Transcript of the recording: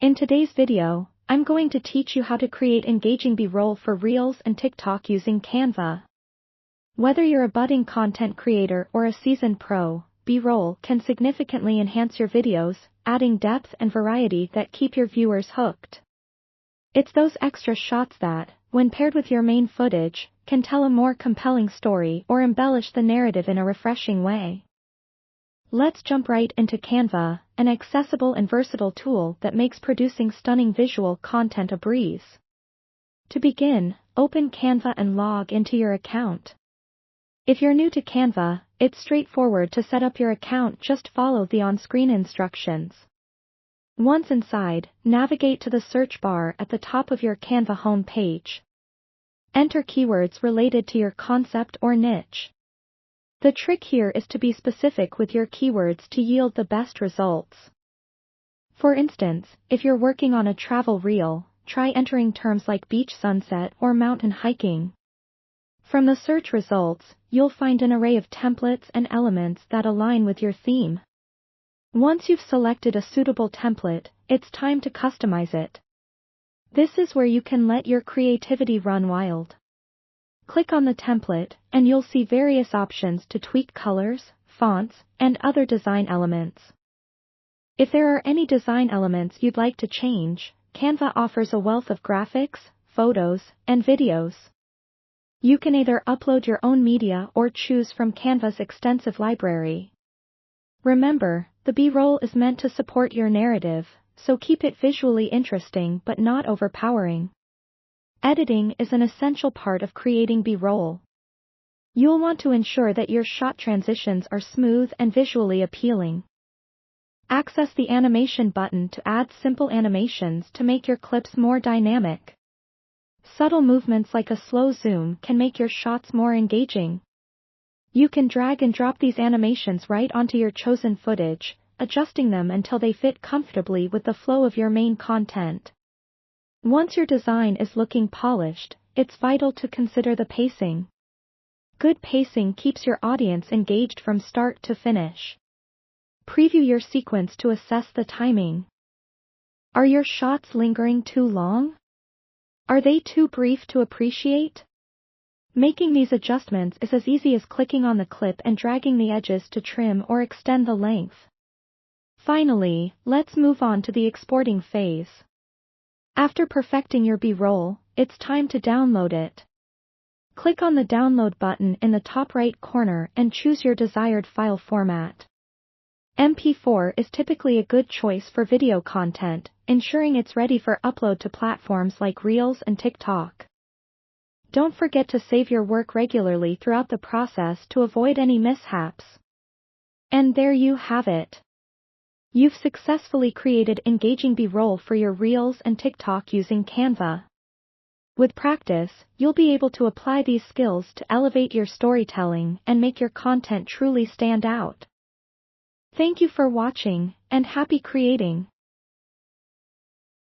In today's video, I'm going to teach you how to create engaging B-roll for Reels and TikTok using Canva. Whether you're a budding content creator or a seasoned pro, B-roll can significantly enhance your videos, adding depth and variety that keep your viewers hooked. It's those extra shots that, when paired with your main footage, can tell a more compelling story or embellish the narrative in a refreshing way. Let's jump right into Canva, an accessible and versatile tool that makes producing stunning visual content a breeze. To begin, open Canva and log into your account. If you're new to Canva, it's straightforward to set up your account. Just follow the on-screen instructions. Once inside, navigate to the search bar at the top of your Canva home page. Enter keywords related to your concept or niche. The trick here is to be specific with your keywords to yield the best results. For instance, if you're working on a travel reel, try entering terms like beach sunset or mountain hiking. From the search results, you'll find an array of templates and elements that align with your theme. Once you've selected a suitable template, it's time to customize it. This is where you can let your creativity run wild. Click on the template, and you'll see various options to tweak colors, fonts, and other design elements. If there are any design elements you'd like to change, Canva offers a wealth of graphics, photos, and videos. You can either upload your own media or choose from Canva's extensive library. Remember, the B-roll is meant to support your narrative, so keep it visually interesting but not overpowering. Editing is an essential part of creating B-roll. You'll want to ensure that your shot transitions are smooth and visually appealing. Access the animation button to add simple animations to make your clips more dynamic. Subtle movements like a slow zoom can make your shots more engaging. You can drag and drop these animations right onto your chosen footage, adjusting them until they fit comfortably with the flow of your main content. Once your design is looking polished, it's vital to consider the pacing. Good pacing keeps your audience engaged from start to finish. Preview your sequence to assess the timing. Are your shots lingering too long? Are they too brief to appreciate? Making these adjustments is as easy as clicking on the clip and dragging the edges to trim or extend the length. Finally, let's move on to the exporting phase. After perfecting your B-roll, it's time to download it. Click on the download button in the top right corner and choose your desired file format. MP4 is typically a good choice for video content, ensuring it's ready for upload to platforms like Reels and TikTok. Don't forget to save your work regularly throughout the process to avoid any mishaps. And there you have it. You've successfully created engaging B-roll for your Reels and TikTok using Canva. With practice, you'll be able to apply these skills to elevate your storytelling and make your content truly stand out. Thank you for watching, and happy creating!